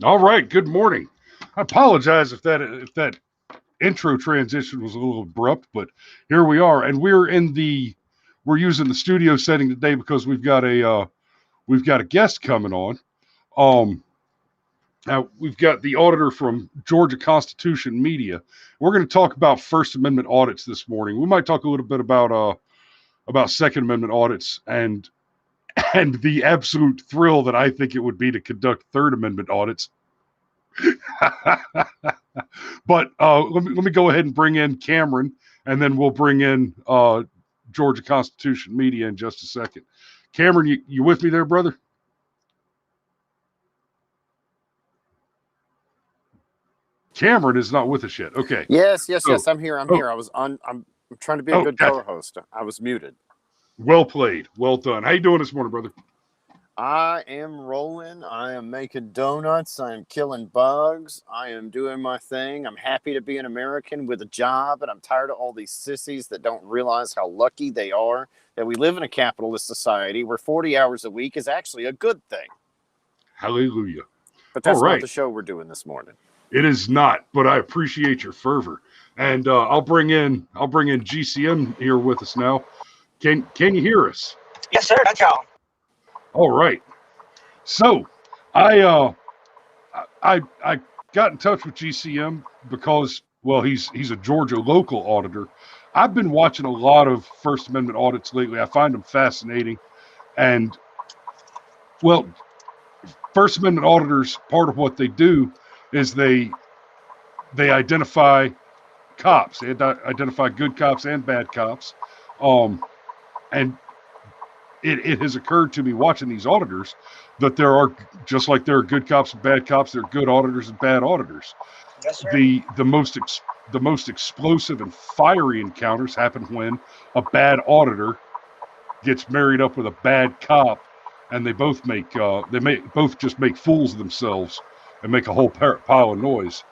All right, good morning. I apologize if that intro transition was a little abrupt, but here we are, and we're using the studio setting today because we've got a guest coming on. Um, Now we've got the auditor from Georgia Constitution Media. We're going to talk about First Amendment audits this morning. We might talk a little bit about Second Amendment audits and the absolute thrill that I think it would be to conduct Third Amendment audits. But let me go ahead and bring in Cameron, and then we'll bring in Georgia Constitution Media in just a second. Cameron, you with me there, brother? Cameron is not with us yet. Okay. Yes. I'm here. I'm here. I'm trying to be a good co-host. I was muted. Well played. Well done. How you doing this morning, brother? I am rolling. I am making donuts. I am killing bugs. I am doing my thing. I'm happy to be an American with a job, and I'm tired of all these sissies that don't realize how lucky they are that we live in a capitalist society where 40 hours a week is actually a good thing. Hallelujah. But that's not the show we're doing this morning. It is not, but I appreciate your fervor. And I'll bring in GCM here with us now. Can you hear us? Yes, sir. That's y'all. All right. So I got in touch with GCM because, well, he's a Georgia local auditor. I've been watching a lot of First Amendment audits lately. I find them fascinating. And, well, First Amendment auditors, part of what they do is they identify cops. They identify good cops and bad cops. And it has occurred to me watching these auditors that there are, just like there are good cops and bad cops, there are good auditors and bad auditors. Yes, sir. The most explosive and fiery encounters happen when a bad auditor gets married up with a bad cop, and they both just make fools of themselves and make a whole pile of noise.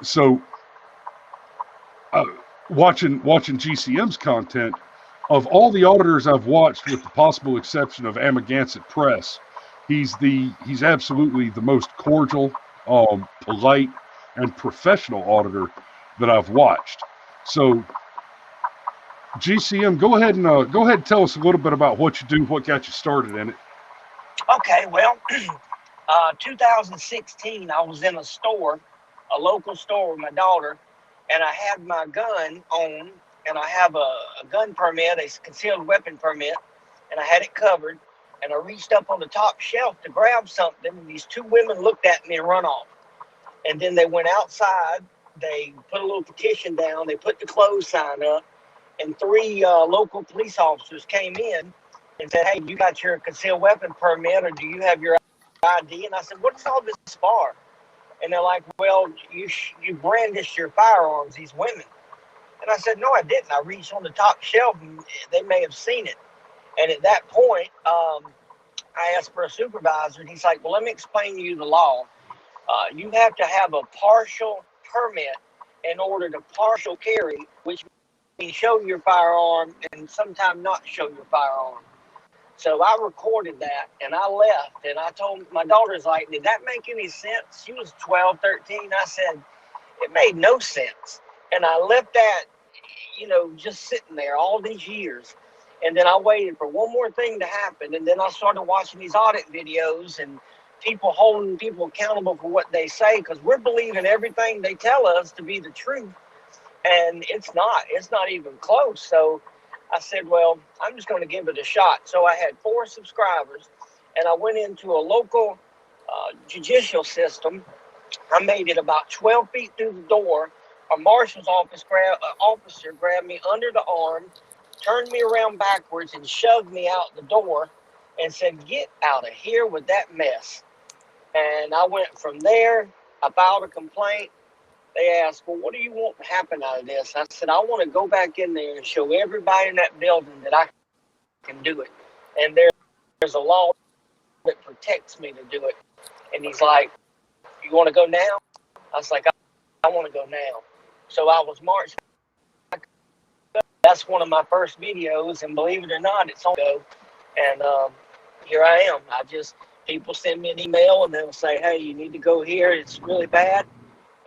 So watching GCM's content, of all the auditors I've watched, with the possible exception of Ammagansset Press, he's absolutely the most cordial, polite, and professional auditor that I've watched. So GCM, go ahead and tell us a little bit about what you do, what got you started in it. Okay, well, 2016, I was in a local store with my daughter, and I had my gun on, and I have a gun permit, a concealed weapon permit, and I had it covered, and I reached up on the top shelf to grab something, and these two women looked at me and run off. And then they went outside, they put a little petition down, they put the close sign up, and three local police officers came in and said, "Hey, you got your concealed weapon permit, or do you have your ID?" And I said, "What is all this for?" And they're like, "Well, you brandished your firearms, these women." And I said, "No, I didn't. I reached on the top shelf, and they may have seen it." And at that point, I asked for a supervisor, and he's like, "Well, let me explain to you the law. You have to have a partial permit in order to partial carry, which means show your firearm and sometimes not show your firearm." So I recorded that, and I left, and I told my daughter's like, "Did that make any sense?" She was 12, 13. I said, "It made no sense." And I left that, just sitting there all these years. And then I waited for one more thing to happen. And then I started watching these audit videos and people holding people accountable for what they say, because we're believing everything they tell us to be the truth. And it's not even close. So I said, well, I'm just going to give it a shot. So I had 4 subscribers, and I went into a local judicial system. I made it about 12 feet through the door. A marshal's officer grabbed me under the arm, turned me around backwards, and shoved me out the door and said, "Get out of here with that mess." And I went from there. I filed a complaint. They asked, "Well, what do you want to happen out of this?" I said, "I want to go back in there and show everybody in that building that I can do it. And there's a law that protects me to do it." And he's like, "You want to go now?" I was like, I want to go now. So I was marched. That's one of my first videos, and believe it or not, it's on go. And here I am. I just People send me an email and they'll say, hey, you need to go here. It's really bad.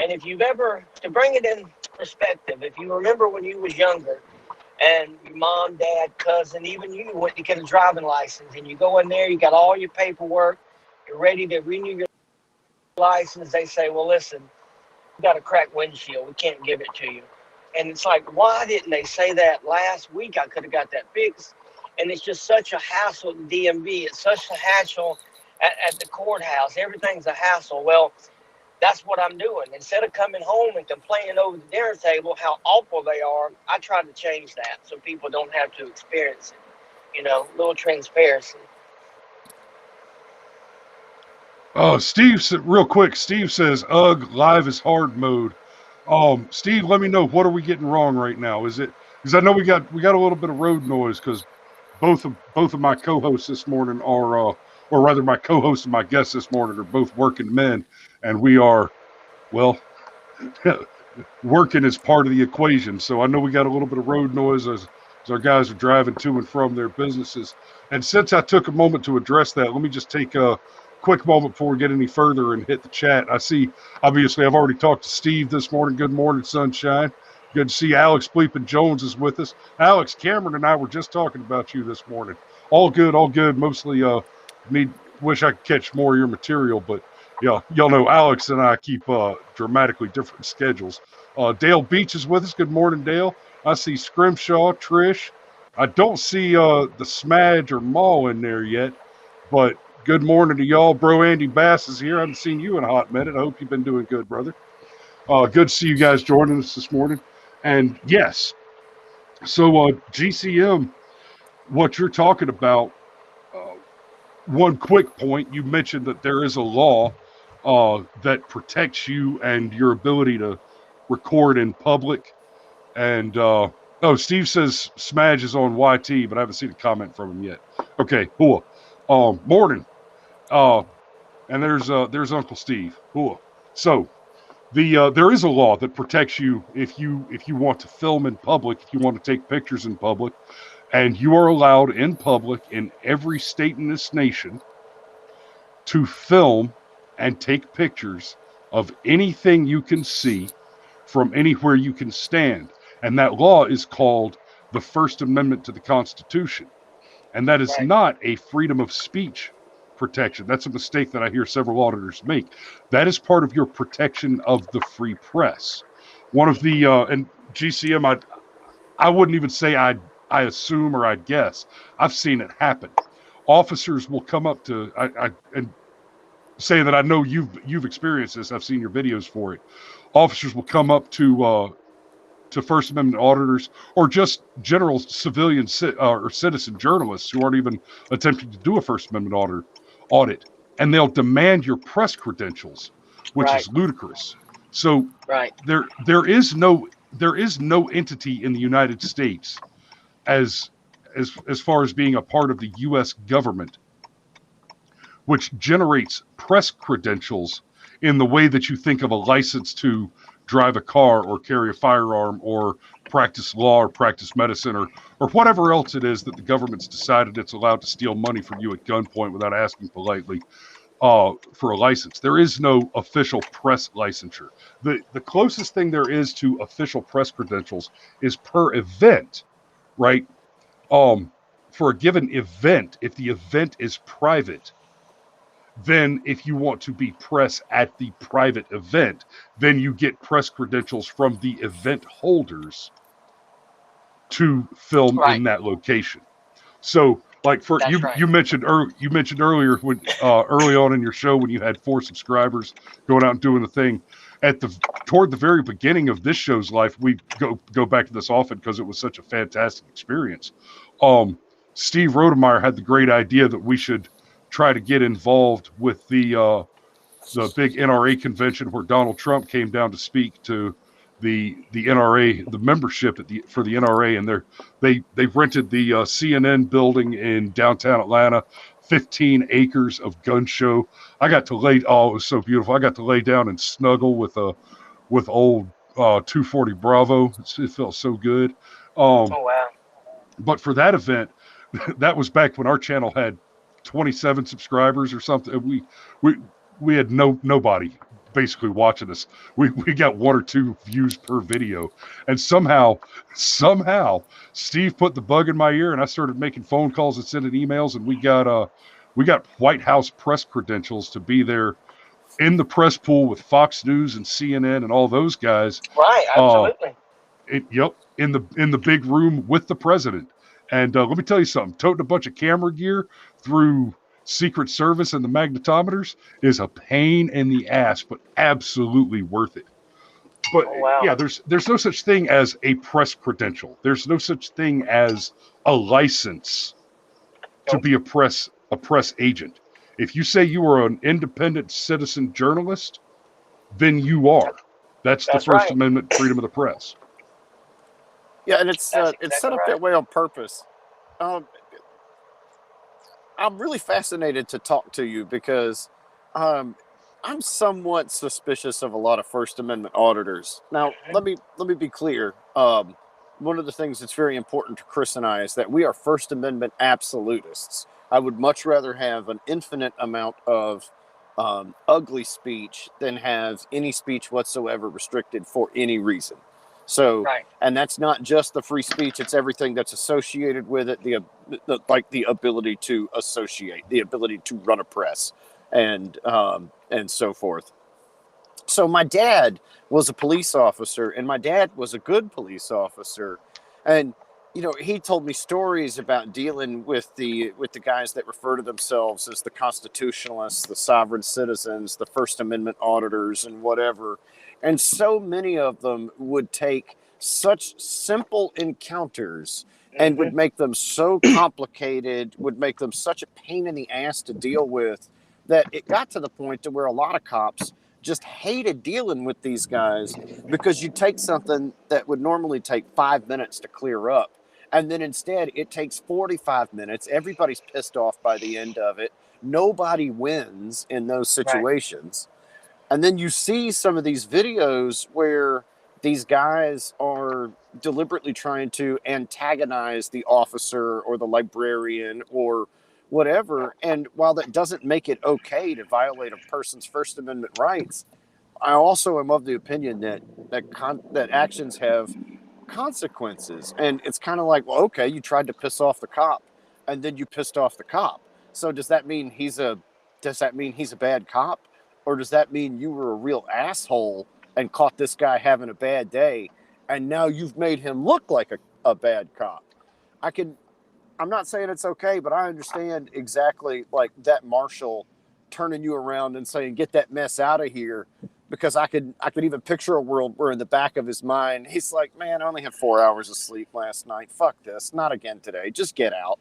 And if you've ever, to bring it in perspective, if you remember when you was younger and your mom, dad, cousin, even you went to get a driving license and you go in there, you got all your paperwork, you're ready to renew your license. They say, well, listen, you got a cracked windshield. We can't give it to you. And it's like, why didn't they say that last week? I could have got that fixed. And it's just such a hassle at the DMV. It's such a hassle at the courthouse. Everything's a hassle. Well, that's what I'm doing. Instead of coming home and complaining over the dinner table how awful they are, I try to change that so people don't have to experience it. You know, a little transparency. Steve, real quick, Steve says, ugh, live is hard mode. Steve, let me know, what are we getting wrong right now? Is it, because I know we got a little bit of road noise because both of my co-hosts this morning are, or rather my co-host and my guests this morning are both working men, and we are, well, working is part of the equation. So I know we got a little bit of road noise as our guys are driving to and from their businesses. And since I took a moment to address that, let me just take a quick moment before we get any further and hit the chat. I see, obviously, I've already talked to Steve this morning. Good morning, sunshine. Good to see Alex Bleepin Jones is with us. Alex, Cameron and I were just talking about you this morning. All good, all good. Mostly wish I could catch more of your material, but yeah, y'all know Alex and I keep dramatically different schedules. Dale Beach is with us. Good morning, Dale. I see Scrimshaw, Trish. I don't see the Smudge or Maul in there yet, but good morning to y'all. Bro Andy Bass is here. I haven't seen you in a hot minute. I hope you've been doing good, brother. Good to see you guys joining us this morning. And yes, so GCM, what you're talking about, one quick point, you mentioned that there is a law that protects you and your ability to record in public. And Steve says Smudge is on YT, but I haven't seen a comment from him yet. Okay, cool. Morning. And there's Uncle Steve. Cool. So there is a law that protects you if you want to film in public, if you want to take pictures in public, and you are allowed in public in every state in this nation to film and take pictures of anything you can see from anywhere you can stand. And that law is called the First Amendment to the Constitution. And that is not a freedom of speech protection. That's a mistake that I hear several auditors make. That is part of your protection of the free press. One of the, and GCM, I wouldn't even say I assume or I'd guess. I've seen it happen. Officers will come up to, and say that I know you've experienced this. I've seen your videos for it. Officers will come up to First Amendment auditors or just general civilian or citizen journalists who aren't even attempting to do a First Amendment audit, and they'll demand your press credentials, which is ludicrous. So there is no entity in the United States as far as being a part of the U.S. government which generates press credentials in the way that you think of a license to drive a car or carry a firearm or practice law or practice medicine or whatever else it is that the government's decided it's allowed to steal money from you at gunpoint without asking politely for a license. There is no official press licensure. The closest thing there is to official press credentials is per event, right? For a given event, if the event is private, then if you want to be press at the private event, then you get press credentials from the event holders to film in that location. So, like for you mentioned earlier when early on in your show when you had 4 subscribers going out and doing the thing toward the very beginning of this show's life. We go back to this often because it was such a fantastic experience. Steve Rodemeyer had the great idea that we should try to get involved with the big NRA convention where Donald Trump came down to speak to the NRA, the membership for the NRA, and they rented the CNN building in downtown Atlanta, 15 acres of gun show. I got to it was so beautiful. I got to lay down and snuggle with old 240 Bravo. It felt so good. Oh wow! But for that event, that was back when our channel had 27 subscribers or something. We had nobody basically watching us. We got 1 or 2 views per video, and somehow Steve put the bug in my ear, and I started making phone calls and sending emails, and we got White House press credentials to be there in the press pool with Fox News and CNN and all those guys. Right, Uh, absolutely. in the big room with the president. And let me tell you something: toting a bunch of camera gear through Secret Service and the magnetometers is a pain in the ass, but absolutely worth it. But Oh, wow. yeah, there's no such thing as a press credential. There's no such thing as a license to Nope. be a press agent. If you say you are an independent citizen journalist, then you are. That's the That's First right. Amendment, freedom of the press. Yeah, and it's That's it's exactly set up right. that way on purpose. Um, I'm really fascinated to talk to you because um, I'm somewhat suspicious of a lot of First Amendment auditors. Now, let me be clear. One of the things that's very important to Chris and I is that we are First Amendment absolutists. I would much rather have an infinite amount of ugly speech than have any speech whatsoever restricted for any reason. So, Right. and that's not just the free speech; it's everything that's associated with it. Like the ability to associate, the ability to run a press, and so forth. So my dad was a police officer, and my dad was a good police officer, and he told me stories about dealing with the guys that refer to themselves as the constitutionalists, the sovereign citizens, the First Amendment auditors, and whatever. And so many of them would take such simple encounters and would Mm-hmm. make them so complicated, would make them such a pain in the ass to deal with, that it got to the point to where a lot of cops just hated dealing with these guys because you take something that would normally take 5 minutes to clear up, and then instead it takes 45 minutes. Everybody's pissed off by the end of it. Nobody wins in those Right. situations. And then you see some of these videos where these guys are deliberately trying to antagonize the officer or the librarian or whatever. And while that doesn't make it okay to violate a person's First Amendment rights, I also am of the opinion that actions have consequences. And it's kind of like, well, okay, you tried to piss off the cop, and then you pissed off the cop. So does that mean he's a bad cop, or does that mean you were a real asshole and caught this guy having a bad day, and now you've made him look like a bad cop? I'm not saying it's okay, but I understand exactly, like, that marshal turning you around and saying, "Get that mess out of here," because I could even picture a world where in the back of his mind he's like, "Man, I only had 4 hours of sleep last night. Fuck this, not again today. Just get out."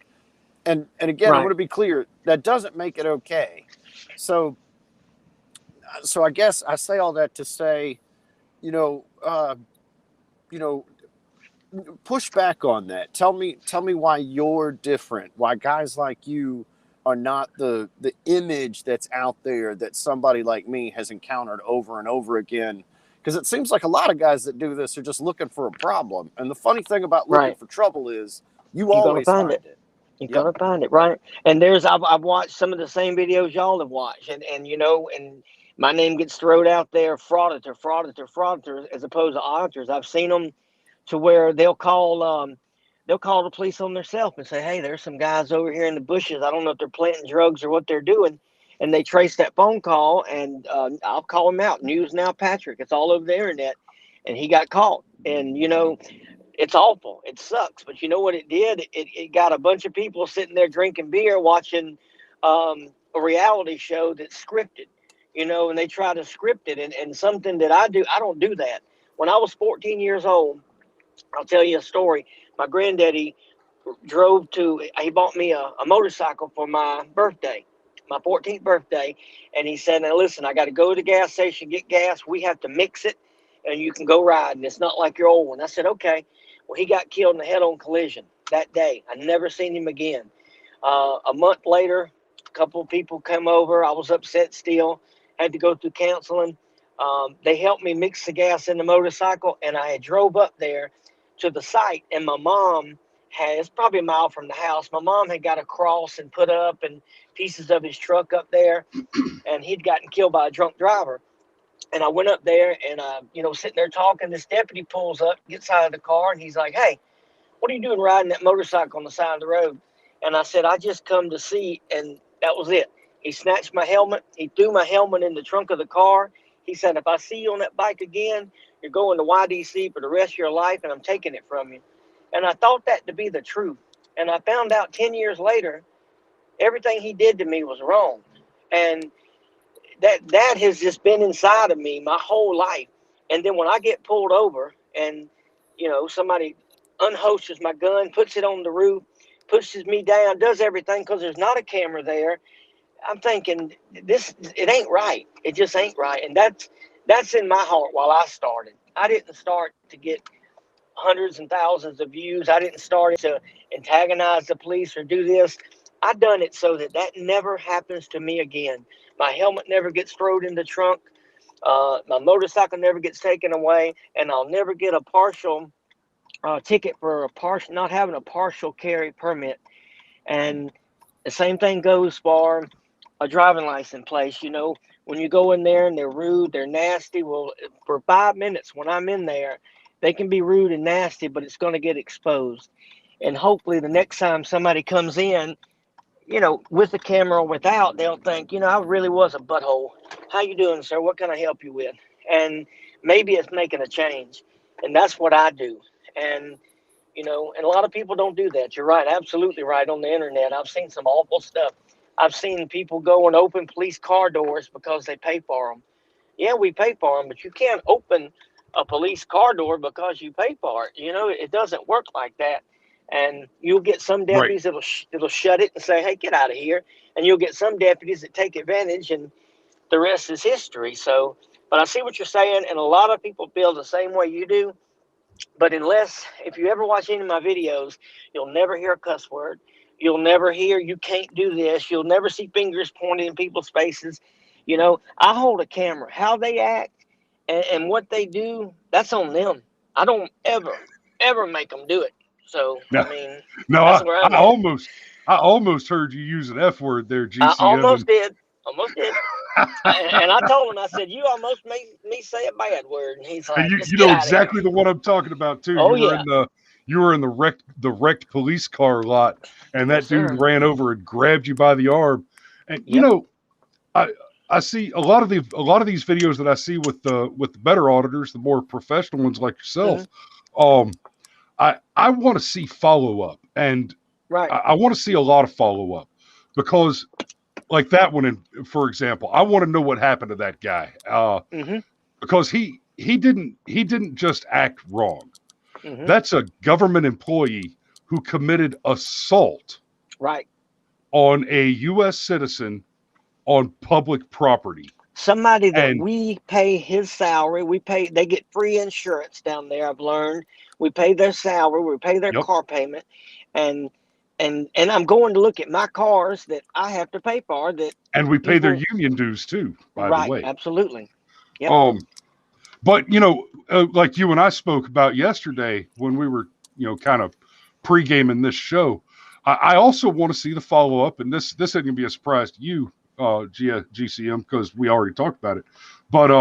And again, I Right. want to be clear, that doesn't make it okay. So I guess I say all that to say, you know, uh, you know, push back on that. Tell me why you're different. Why guys like you are not the image that's out there that somebody like me has encountered over and over again. Because it seems like a lot of guys that do this are just looking for a problem. And the funny thing about looking Right. for trouble is you You're gonna always find it. find it. You're Yep. gonna find it, right? And I've watched some of the same videos y'all have watched, and my name gets thrown out there, frauditor, frauditor, frauditor, as opposed to auditors. I've seen them to where they'll call the police on themselves and say, "Hey, there's some guys over here in the bushes. I don't know if they're planting drugs or what they're doing." And they trace that phone call, and I'll call him out. News Now Patrick. It's all over the internet, and he got caught. And it's awful. It sucks. But you know what it did? It got a bunch of people sitting there drinking beer, watching a reality show that's scripted, and they try to script it. And something that I don't do that. When I was 14 years old, I'll tell you a story. My granddaddy he bought me a motorcycle for my birthday, my 14th birthday. And he said, "Now listen, I got to go to the gas station, get gas. We have to mix it, and you can go riding. It's not like your old one." I said, "Okay." Well, he got killed in a head on collision that day. I never seen him again. A month later, a couple of people come over. I was upset still, had to go through counseling. They helped me mix the gas in the motorcycle, and I had drove up there to the site, and my mom it's probably a mile from the house. My mom had got a cross and put up and pieces of his truck up there, and he'd gotten killed by a drunk driver. And I went up there and, sitting there talking. This deputy pulls up, gets out of the car, and he's like, "Hey, what are you doing riding that motorcycle on the side of the road?" And I said, "I just come to see," and that was it. He snatched my helmet. He threw my helmet in the trunk of the car. He said, "If I see you on that bike again, you're going to YDC for the rest of your life, and I'm taking it from you." And I thought that to be the truth. And I found out 10 years later, everything he did to me was wrong. And that has just been inside of me my whole life. And then when I get pulled over and, somebody unholsters my gun, puts it on the roof, pushes me down, does everything because there's not a camera there, I'm thinking, it ain't right. It just ain't right. And that's in my heart while I started. I didn't start to get hundreds and thousands of views. I didn't start to antagonize the police or do this. I done it so that never happens to me again. My helmet never gets thrown in the trunk. My motorcycle never gets taken away, and I'll never get a partial ticket for not having a partial carry permit. And the same thing goes for a driving license place. When you go in there and they're rude, they're nasty. Well, for 5 minutes when I'm in there, they can be rude and nasty, but it's going to get exposed. And hopefully the next time somebody comes in, with the camera or without, they'll think, I really was a butthole. How you doing, sir? What can I help you with? And maybe it's making a change. And that's what I do. And, and a lot of people don't do that. You're right. Absolutely right. On the internet, I've seen some awful stuff. I've seen people go and open police car doors because they pay for them. Yeah, we pay for them, but you can't open a police car door because you pay for it. It doesn't work like that. And you'll get some deputies that'll shut it and say, "Hey, get out of here." And you'll get some deputies that take advantage, and the rest is history. So, but I see what you're saying, and a lot of people feel the same way you do. But if you ever watch any of my videos, you'll never hear a cuss word. You'll never hear, "You can't do this." You'll never see fingers pointed in people's faces. I hold a camera. How they act and what they do, that's on them. I don't ever make them do it. So, No, I mean, no, that's where I'm at. I almost heard you use an F word there, GCM. I almost did. And I told him, I said, "You almost made me say a bad word." And he's like, And "Just you get know out of here." exactly the one I'm talking about too. Oh, You were in the wrecked police car lot, and that Yes, dude sir. ran over and grabbed you by the arm. And Yep. I see a lot of these videos that I see with the better auditors, the more professional ones like yourself. I want to see follow up, and Right. I want to see a lot of follow up, because like that one, for example, I want to know what happened to that guy, because he didn't just act wrong. That's a government employee who committed assault Right. on a U.S. citizen on public property. Somebody that And we pay his salary, they get free insurance down there. I've learned we pay their salary, we pay their yep, car payment, and I'm going to look at my cars that I have to pay for. That and we pay their people, union dues too, by the right? way. Absolutely. Yep. But like you and I spoke about yesterday when we were, kind of pre-gaming this show, I also want to see the follow up, and this isn't gonna be a surprise to you, GCM, because we already talked about it. But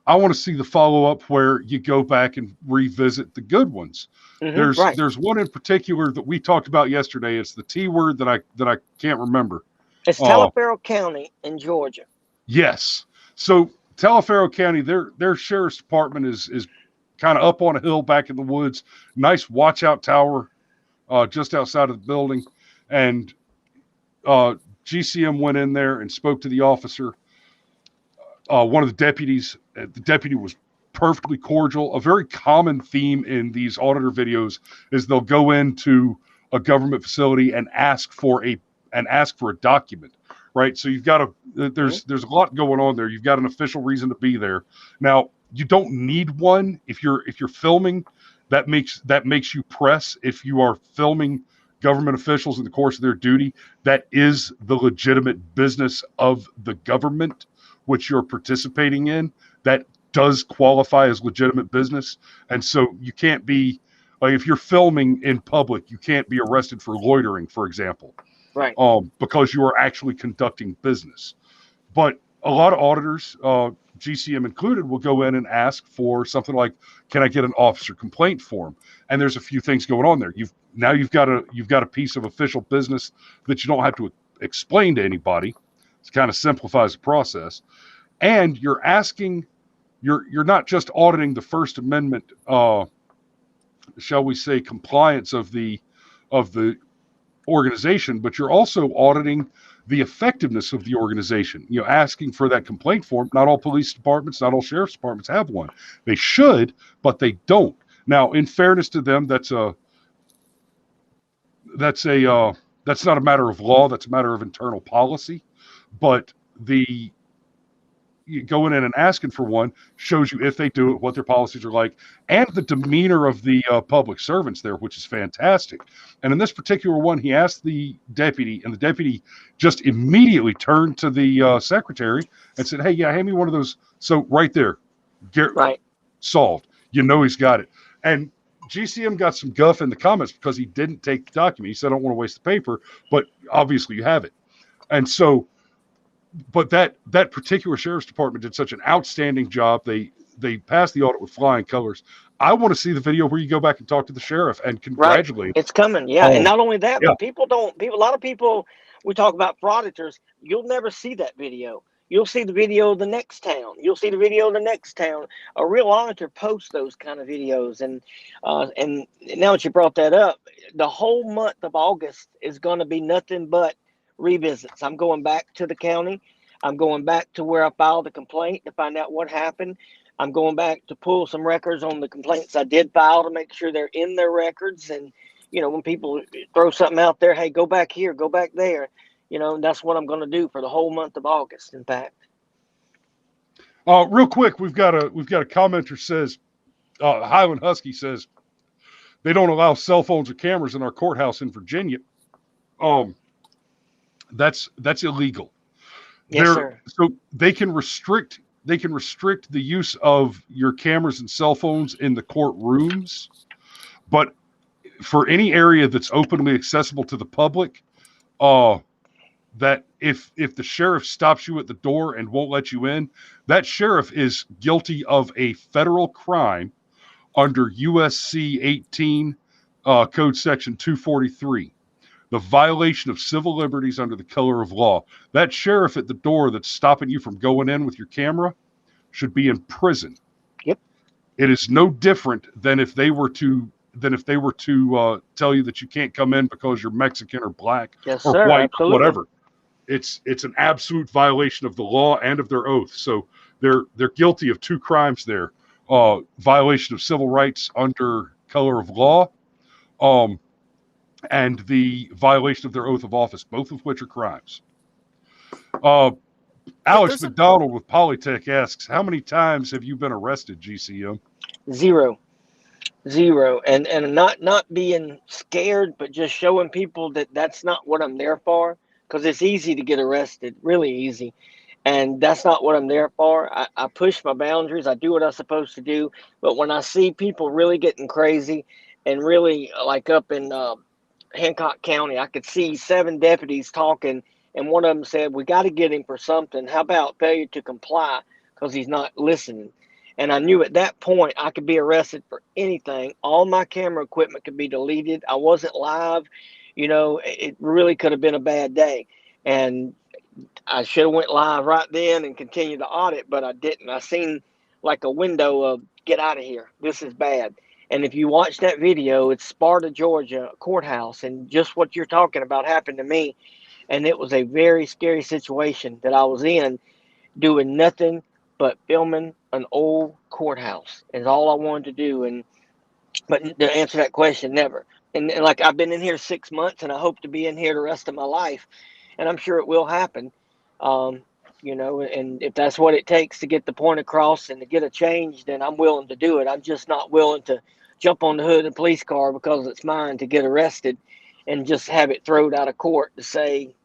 I want to see the follow up where you go back and revisit the good ones. Right. There's one in particular that we talked about yesterday. It's the T word that I can't remember. It's Taliaferro County in Georgia. Yes. So Taliaferro County, their sheriff's department is kind of up on a hill back in the woods. Nice watch out tower just outside of the building. And GCM went in there and spoke to the officer. One of the deputies, the deputy was perfectly cordial. A very common theme in these auditor videos is they'll go into a government facility and ask for a document, right? So you've got there's a lot going on there. You've got an official reason to be there. Now, you don't need one if you're filming. That makes you press. If you are filming government officials in the course of their duty, that is the legitimate business of the government which you're participating in. That does qualify as legitimate business. And so you can't be Like if you're filming in public, you can't be arrested for loitering, for example, Right. because you are actually conducting business. But a lot of auditors, GCM included, will go in and ask for something like, "Can I get an officer complaint form?" And there's a few things going on there. You've got a piece of official business that you don't have to explain to anybody. It kind of simplifies the process, and you're asking, you're not just auditing the First Amendment, shall we say, compliance of the organization, but you're also auditing the effectiveness of the organization. Asking for that complaint form. Not all police departments, not all sheriff's departments have one. They should, but they don't. Now, in fairness to them, that's not a matter of law. That's a matter of internal policy. But going in and asking for one shows you if they do it, what their policies are like, and the demeanor of the public servants there, which is fantastic. And in this particular one, he asked the deputy, and the deputy just immediately turned to the secretary and said, "Hey, yeah, hand me one of those." So right there, Right. solved. He's got it. And GCM got some guff in the comments because he didn't take the document. He said, "I don't want to waste the paper," but obviously you have it. And so, but that particular sheriff's department did such an outstanding job. They passed the audit with flying colors. I want to see the video where you go back and talk to the sheriff and congratulate him. It's coming. Yeah. And not only that, yeah. but a lot of people, we talk about for auditors, you'll never see that video. You'll see the video of the next town. You'll see the video of the next town. A real auditor posts those kind of videos. And now that you brought that up, the whole month of August is going to be nothing but revisits. I'm going back to the county. I'm going back to where I filed the complaint to find out what happened. I'm going back to pull some records on the complaints I did file to make sure they're in their records. And, when people throw something out there, hey, go back here, go back there, that's what I'm going to do for the whole month of August, in fact. Real quick, we've got a commenter says, Highland Husky says, they don't allow cell phones or cameras in our courthouse in Virginia. That's illegal. Yes, sir. So they can restrict the use of your cameras and cell phones in the courtrooms, but for any area that's openly accessible to the public, that if the sheriff stops you at the door and won't let you in, that sheriff is guilty of a federal crime under USC 18 Code Section 243. The violation of civil liberties under the color of law. That sheriff at the door that's stopping you from going in with your camera should be in prison. Yep. It is no different than if they were to tell you that you can't come in because you're Mexican or black or sir, white, absolutely. whatever. It's an absolute violation of the law and of their oath. So they're guilty of two crimes there: violation of civil rights under color of law, and the violation of their oath of office, both of which are crimes. Alex McDonald with Polytech asks, how many times have you been arrested, GCM? Zero. And not being scared, but just showing people that that's not what I'm there for, because it's easy to get arrested, really easy. And that's not what I'm there for. I push my boundaries. I do what I'm supposed to do. But when I see people really getting crazy and really, like up in Hancock County, I could see 7 deputies talking, and one of them said, "We got to get him for something. How about failure to comply because he's not listening?" And I knew at that point I could be arrested for anything. All my camera equipment could be deleted. I wasn't live. It really could have been a bad day. And I should have went live right then and continued to audit, but I didn't. I seen like a window of, get out of here. This is bad. And if you watch that video, it's Sparta, Georgia courthouse. And just what you're talking about happened to me. And it was a very scary situation that I was in, doing nothing but filming an old courthouse is all I wanted to do. But to answer that question, never. And like, I've been in here 6 months, and I hope to be in here the rest of my life, and I'm sure it will happen. And if that's what it takes to get the point across and to get a change, then I'm willing to do it. I'm just not willing to jump on the hood of a police car because it's mine to get arrested and just have it thrown out of court to say,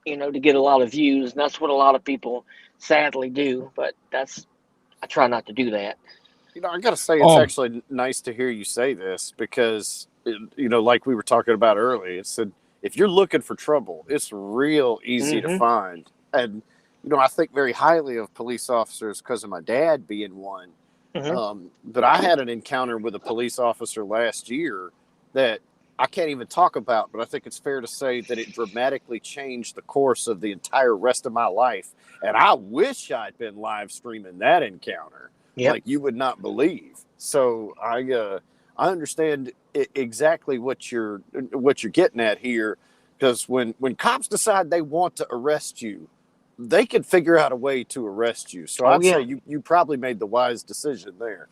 to get a lot of views. And that's what a lot of people sadly do, but I try not to do that. I got to say, it's actually nice to hear you say this because, like we were talking about earlier, it said, if you're looking for trouble, it's real easy to find. And, I think very highly of police officers because of my dad being one. But I had an encounter with a police officer last year that I can't even talk about, but I think it's fair to say that it dramatically changed the course of the entire rest of my life. And I wish I'd been live streaming that encounter. Yep. Like you would not believe. So I understand exactly what you're getting at here, because when cops decide they want to arrest you, they can figure out a way to arrest you. So I'd say you probably made the wise decision there.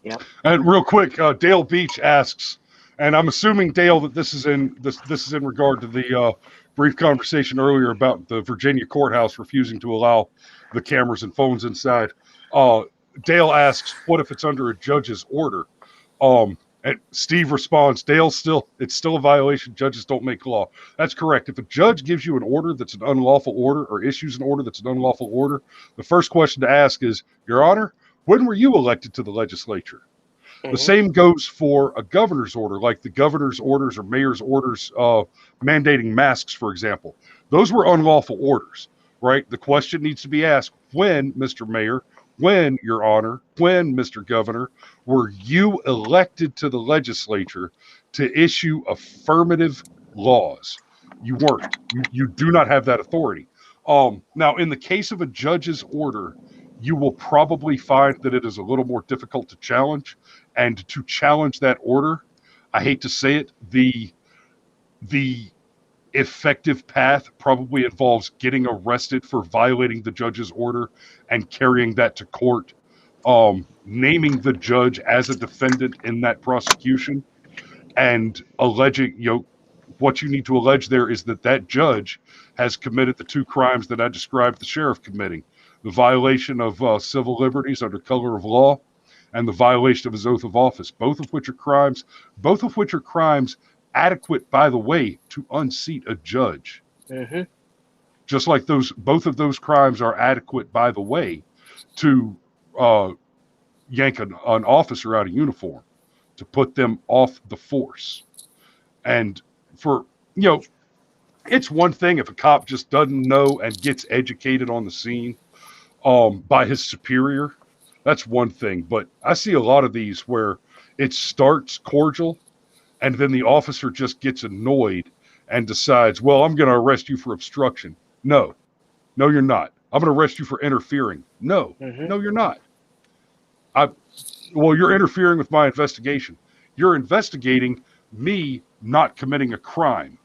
Yeah. And real quick, Dale Beach asks, and I'm assuming, Dale, that this is in regard to the brief conversation earlier about the Virginia courthouse refusing to allow the cameras and phones inside. Dale asks, what if it's under a judge's order? And Steve responds, it's still a violation. Judges don't make law. That's correct. If a judge gives you an order that's an unlawful order or issues an order that's an unlawful order, the first question to ask is, Your Honor, when were you elected to the legislature? The same goes for a governor's order, like the governor's orders or mayor's orders mandating masks, for example. Those were unlawful orders, right? The question needs to be asked, when, Mr. Mayor, when, Your Honor, when, Mr. Governor, were you elected to the legislature to issue affirmative laws? You weren't. You do not have that authority. Now, in the case of a judge's order, you will probably find that it is a little more difficult to challenge. And to challenge that order, I hate to say it, the effective path probably involves getting arrested for violating the judge's order and carrying that to court, naming the judge as a defendant in that prosecution, and alleging, what you need to allege there is that judge has committed the two crimes that I described the sheriff committing: the violation of civil liberties under color of law and the violation of his oath of office, both of which are crimes adequate, by the way, to unseat a judge. Just like both of those crimes are adequate, by the way, to yank an officer out of uniform, to put them off the force. And it's one thing if a cop just doesn't know and gets educated on the scene by his superior. That's one thing. But I see a lot of these where it starts cordial and then the officer just gets annoyed and decides, well, I'm going to arrest you for obstruction. No, you're not. I'm going to arrest you for interfering. No, you're not. You're interfering with my investigation. You're investigating me not committing a crime.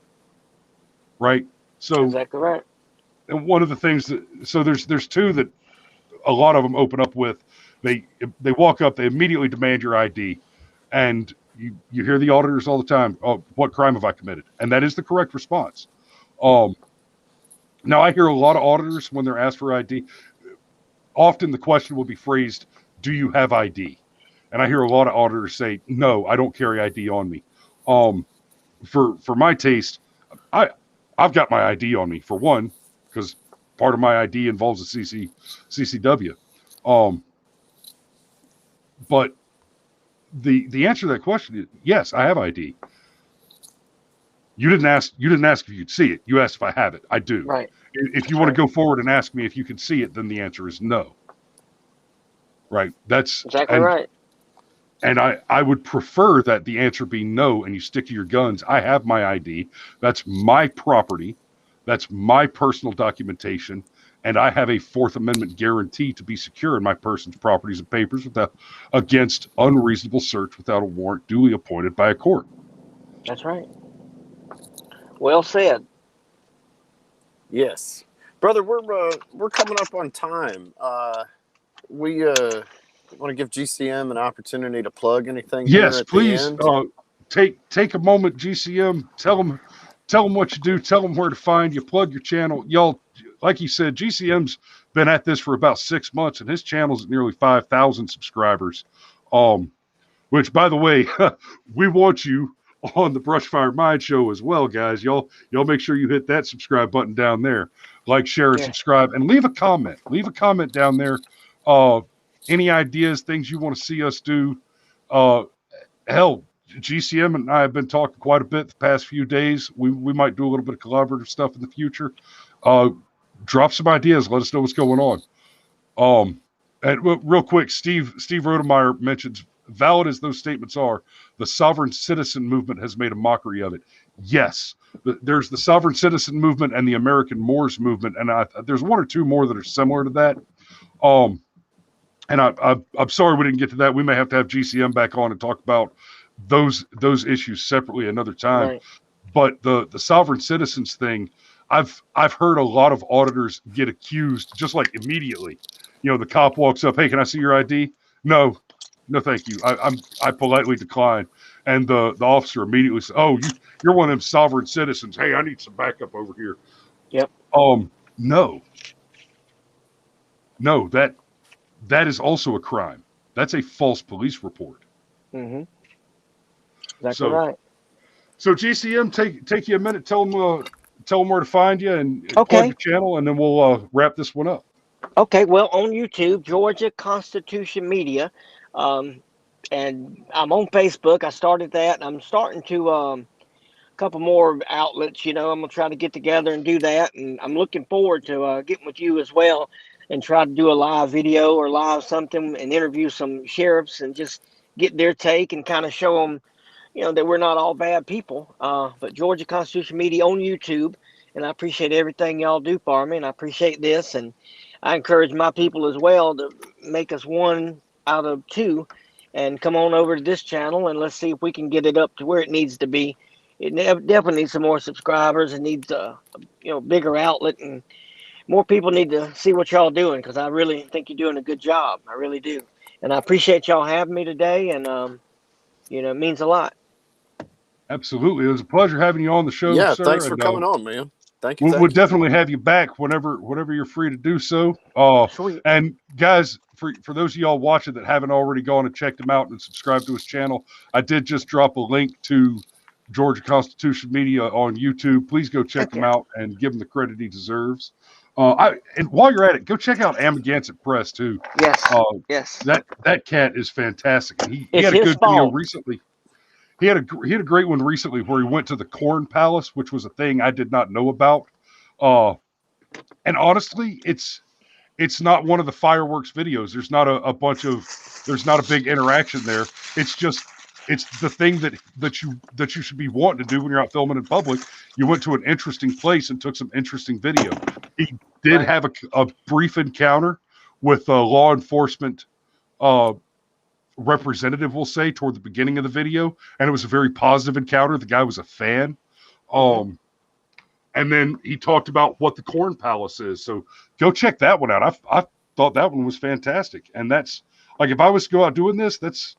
Right? So exactly right. And one of the things there's two that a lot of them open up with. They walk up, they immediately demand your ID, and you hear the auditors all the time, oh, what crime have I committed? And that is the correct response. Now, I hear a lot of auditors, when they're asked for ID, often the question will be phrased, do you have ID? And I hear a lot of auditors say, no, I don't carry ID on me. For my taste, I've got my ID on me, for one, because part of my ID involves a CCW. But the answer to that question is yes, I have ID. You didn't ask if you could see it. You asked if I have it. I do. Right. If you want to go forward and ask me if you can see it, then the answer is no. Right. That's exactly right. And I would prefer that the answer be no, and you stick to your guns. I have my ID. That's my property. That's my personal documentation. And I have a Fourth Amendment guarantee to be secure in my person's properties and papers against unreasonable search without a warrant duly appointed by a court. That's right. Well said. Yes. Brother, we're coming up on time. We want to give GCM an opportunity to plug anything? Yes, please. Take a moment, GCM. Tell them what you do. Tell them where to find you. Plug your channel. Y'all, like you said, GCM's been at this for about 6 months, and his channel's at nearly 5,000 subscribers. Which, by the way, we want you on the Brushfire Mind Show as well, guys. Y'all make sure you hit that subscribe button down there. Like, share, and subscribe, and leave a comment. Leave a comment down there. any ideas, things you want to see us do. Hell, GCM and I have been talking quite a bit the past few days. We might do a little bit of collaborative stuff in the future. Drop some ideas. Let us know what's going on. And real quick, Steve Rodemeyer mentions, valid as those statements are, the sovereign citizen movement has made a mockery of it. Yes, there's the sovereign citizen movement and the American Moors movement, and there's one or two more that are similar to that. And I'm sorry we didn't get to that. We may have to have GCM back on and talk about those issues separately another time. Right. But the sovereign citizens thing, I've heard a lot of auditors get accused just like immediately. You know, the cop walks up, hey, can I see your ID? No, thank you. I politely decline. And the officer immediately says, oh, you're one of them sovereign citizens. Hey, I need some backup over here. Yep. No, that is also a crime. That's a false police report. Mm-hmm. Exactly right. So GCM, take you a minute. Tell them where to find you and Okay. plug your channel, and then we'll wrap this one up. Okay, well, on YouTube, Georgia Constitution Media, and I'm on Facebook. I started that, and I'm starting to a couple more outlets. You know, I'm gonna try to get together and do that, and I'm looking forward to getting with you as well and try to do a live video or live something and interview some sheriffs and just get their take and kind of show them, you know, that we're not all bad people. But Georgia Constitution Media on YouTube, and I appreciate everything y'all do for me, and I appreciate this, and I encourage my people as well to make us one out of two and come on over to this channel, and let's see if we can get it up to where it needs to be. It definitely needs some more subscribers. It needs a bigger outlet, and more people need to see what y'all doing, because I really think you're doing a good job. I really do. And I appreciate y'all having me today, and it means a lot. Absolutely. It was a pleasure having you on the show, Yeah, sir. thanks for coming on, man. Thank you. We'll definitely have you back whenever you're free to do so. Sweet. And guys, for those of y'all watching that haven't already gone and checked him out and subscribed to his channel, I did just drop a link to Georgia Constitution Media on YouTube. Please go check him out and give him the credit he deserves. And while you're at it, go check out Ammagansset Press too. Yes. Yes. That cat is fantastic. And he It's had a his good video fault. recently. He had a great one recently where he went to the Corn Palace, which was a thing I did not know about. And honestly, it's not one of the fireworks videos. There's not there's not a big interaction there. It's the thing that you should be wanting to do when you're out filming in public. You went to an interesting place and took some interesting video. He did have a brief encounter with a law enforcement representative, we'll say, toward the beginning of the video, and it was a very positive encounter. The guy was a fan. And then he talked about what the Corn Palace is. So go check that one out. I thought that one was fantastic. And that's like, if I was to go out doing this,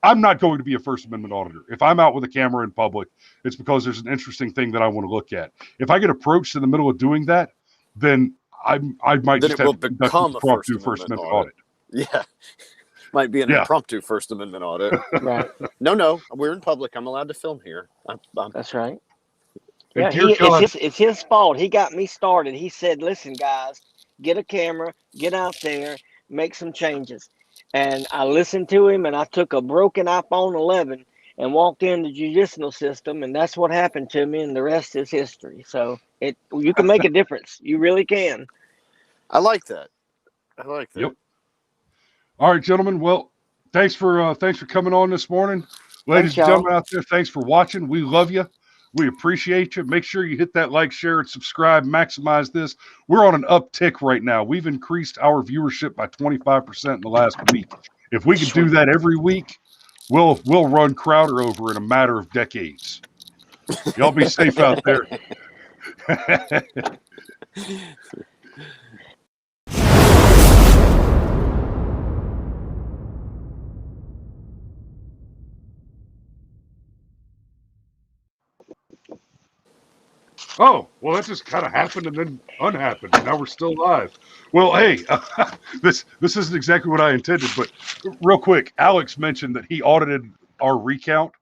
I'm not going to be a First Amendment auditor. If I'm out with a camera in public, it's because there's an interesting thing that I want to look at. If I get approached in the middle of doing that, then I might Then just it will have to become a First First Amendment Amendment audit. Yeah. Might be an impromptu First Amendment audit. Right. No, we're in public. I'm allowed to film here. That's right. And Yeah, dear God, it's his fault. He got me started. He said, listen, guys, get a camera, get out there, make some changes. And I listened to him, and I took a broken iPhone 11 and walked in the judicial system, and that's what happened to me, and the rest is history. So you can make a difference. You really can. I like that. Yep. All right, gentlemen. Well, thanks for coming on this morning. Ladies and gentlemen out there, thanks for watching. We love you. We appreciate you. Make sure you hit that like, share, and subscribe. Maximize this. We're on an uptick right now. We've increased our viewership by 25% in the last week. If we could do that every week, we'll run Crowder over in a matter of decades. Y'all be safe out there. Oh, well, that just kind of happened and then unhappened. And now we're still live. Well, hey, this isn't exactly what I intended, but real quick, Alex mentioned that he audited our recount,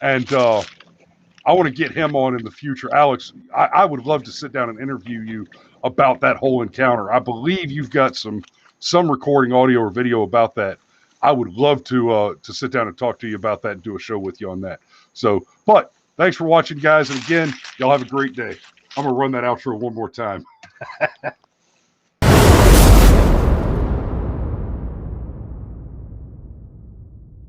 and I want to get him on in the future. Alex, I would love to sit down and interview you about that whole encounter. I believe you've got some some recording, audio or video about that, I would love to sit down and talk to you about that and do a show with you on that. So, but thanks for watching, guys. And again, y'all have a great day. I'm going to run that outro one more time.